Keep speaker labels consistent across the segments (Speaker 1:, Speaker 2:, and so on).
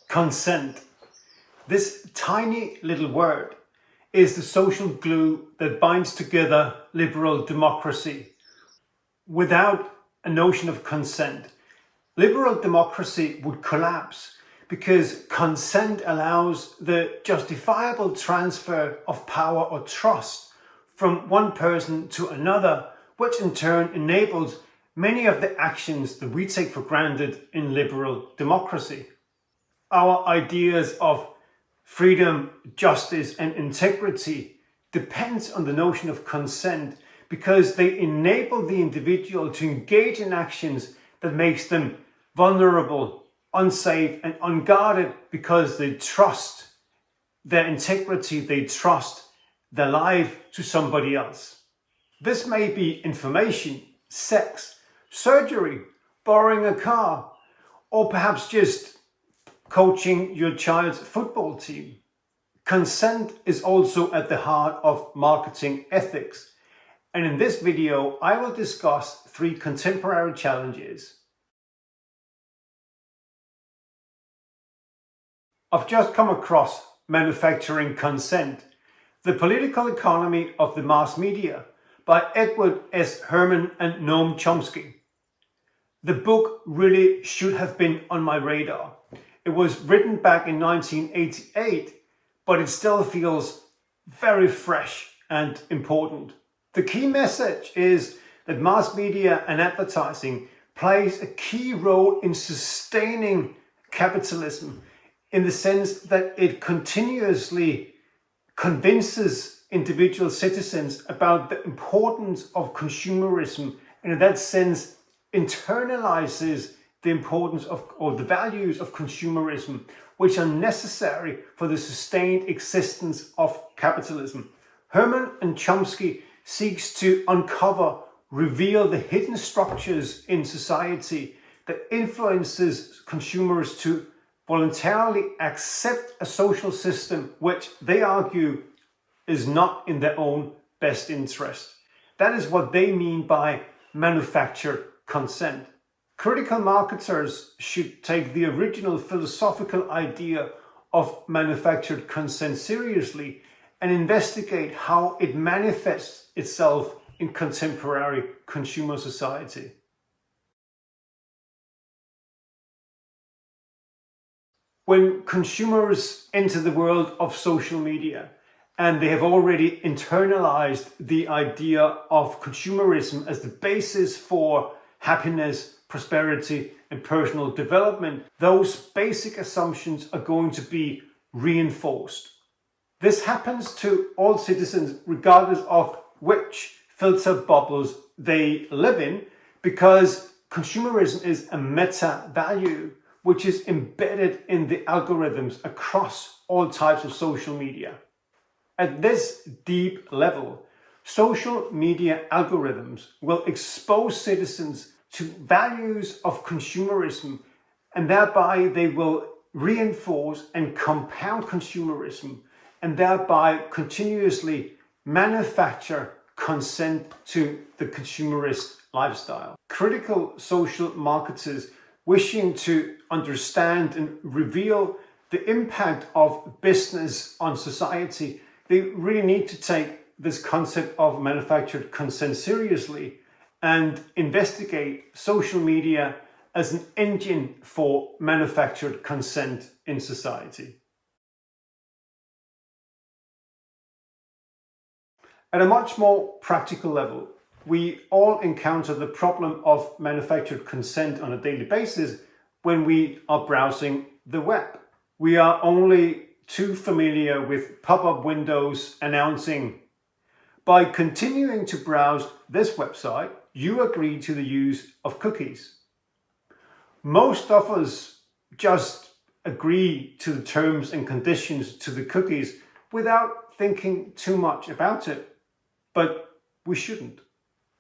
Speaker 1: Consent. This tiny little word is the social glue that binds together liberal democracy. Without a notion of consent, liberal democracy would collapse because consent allows the justifiable transfer of power or trust from one person to another, which in turn enables many of the actions that we take for granted in liberal democracy. Our ideas of freedom, justice, and integrity depends on the notion of consent because they enable the individual to engage in actions that makes them vulnerable, unsafe, and unguarded because they trust their integrity, they trust their life to somebody else. This may be information, sex, surgery, borrowing a car, or perhaps just coaching your child's football team. Consent is also at the heart of marketing ethics. And in this video, I will discuss 3 contemporary challenges. I've just come across Manufacturing Consent, The Political Economy of the Mass Media by Edward S. Herman and Noam Chomsky. The book really should have been on my radar. It was written back in 1988, but it still feels very fresh and important. The key message is that mass media and advertising plays a key role in sustaining capitalism in the sense that it continuously convinces individual citizens about the importance of consumerism, and in that sense internalizes the importance of or the values of consumerism, which are necessary for the sustained existence of capitalism. Herman and Chomsky seeks to reveal the hidden structures in society that influences consumers to voluntarily accept a social system which they argue is not in their own best interest. That is what they mean by manufactured consent. Critical marketers should take the original philosophical idea of manufactured consent seriously and investigate how it manifests itself in contemporary consumer society. When consumers enter the world of social media and they have already internalized the idea of consumerism as the basis for happiness, prosperity, and personal development, those basic assumptions are going to be reinforced. This happens to all citizens regardless of which filter bubbles they live in, because consumerism is a meta value which is embedded in the algorithms across all types of social media. At this deep level, social media algorithms will expose citizens to values of consumerism, and thereby they will reinforce and compound consumerism, and thereby continuously manufacture consent to the consumerist lifestyle. Critical social marketers wishing to understand and reveal the impact of business on society, they really need to take this concept of manufactured consent seriously and investigate social media as an engine for manufactured consent in society. At a much more practical level, we all encounter the problem of manufactured consent on a daily basis when we are browsing the web. We are only too familiar with pop-up windows announcing, "By continuing to browse this website, you agree to the use of cookies." Most of us just agree to the terms and conditions to the cookies without thinking too much about it. But we shouldn't.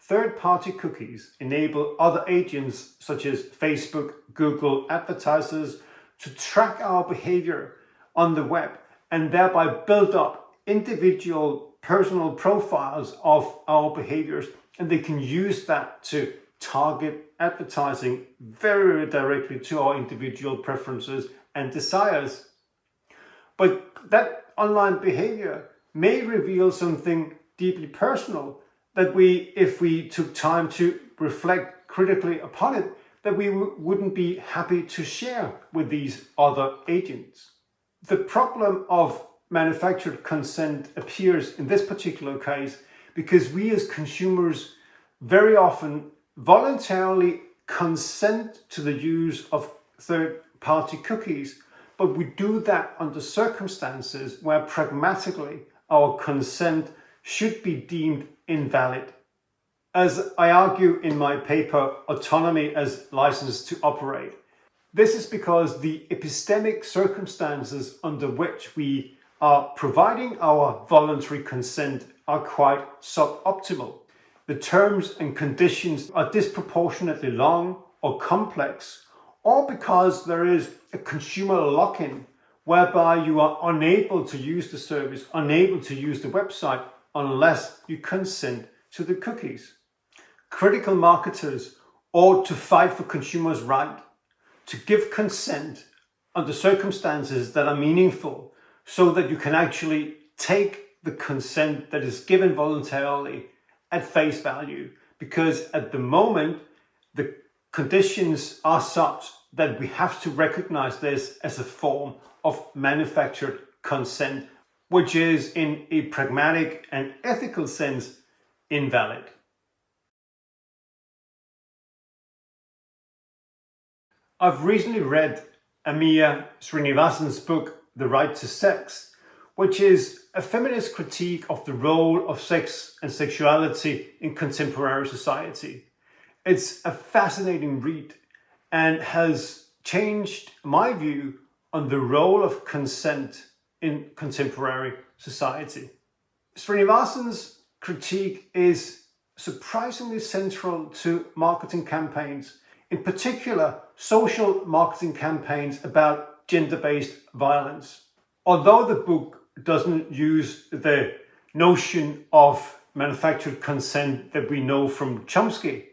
Speaker 1: Third-party cookies enable other agents such as Facebook, Google, advertisers to track our behavior on the web and thereby build up individual personal profiles of our behaviors, and they can use that to target advertising very directly to our individual preferences and desires. But that online behavior may reveal something deeply personal that if we took time to reflect critically upon it, that we wouldn't be happy to share with these other agents. The problem of manufactured consent appears in this particular case because we as consumers very often voluntarily consent to the use of third-party cookies, but we do that under circumstances where pragmatically our consent should be deemed invalid. As I argue in my paper, Autonomy as License to Operate, this is because the epistemic circumstances under which we are providing our voluntary consent are quite suboptimal. The terms and conditions are disproportionately long or complex, or because there is a consumer lock-in whereby you are unable to use the service, unable to use the website unless you consent to the cookies. Critical marketers ought to fight for consumers' right to give consent under circumstances that are meaningful so that you can actually take the consent that is given voluntarily at face value, because at the moment the conditions are such that we have to recognize this as a form of manufactured consent, which is in a pragmatic and ethical sense invalid. I've recently read Amir Srinivasan's book, The Right to Sex, which is a feminist critique of the role of sex and sexuality in contemporary society. It's a fascinating read and has changed my view on the role of consent in contemporary society. Srinivasan's critique is surprisingly central to marketing campaigns, in particular social marketing campaigns about gender-based violence. Although the book doesn't use the notion of manufactured consent that we know from Chomsky,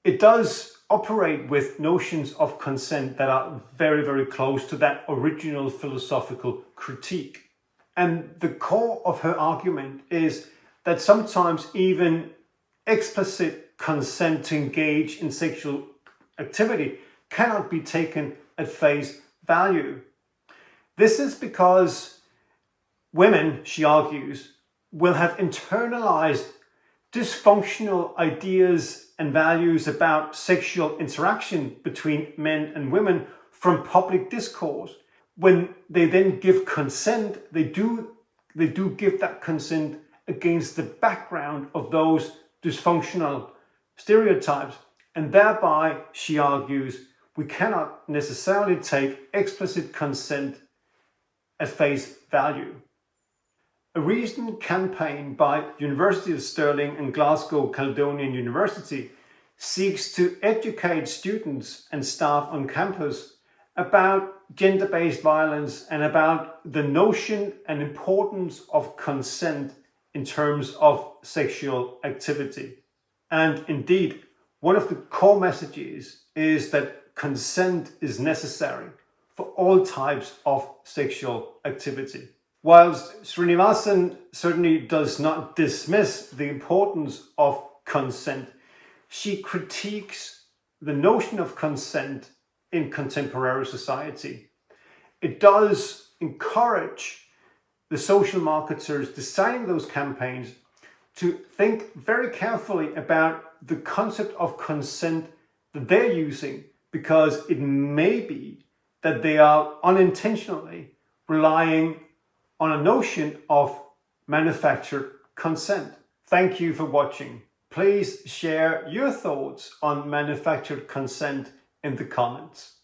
Speaker 1: it does operate with notions of consent that are very, very close to that original philosophical critique. And the core of her argument is that sometimes even explicit consent to engage in sexual activity cannot be taken at face value. This is because women, she argues, will have internalized dysfunctional ideas and values about sexual interaction between men and women from public discourse. When they then give consent, they do give that consent against the background of those dysfunctional stereotypes. And thereby, she argues, we cannot necessarily take explicit consent at face value. A recent campaign by University of Stirling and Glasgow Caledonian University seeks to educate students and staff on campus about gender-based violence and about the notion and importance of consent in terms of sexual activity. And indeed, one of the core messages is that consent is necessary for all types of sexual activity. Whilst Srinivasan certainly does not dismiss the importance of consent, she critiques the notion of consent in contemporary society. It does encourage the social marketers designing those campaigns to think very carefully about the concept of consent that they're using, because it may be that they are unintentionally relying on a notion of manufactured consent. Thank you for watching. Please share your thoughts on manufactured consent in the comments.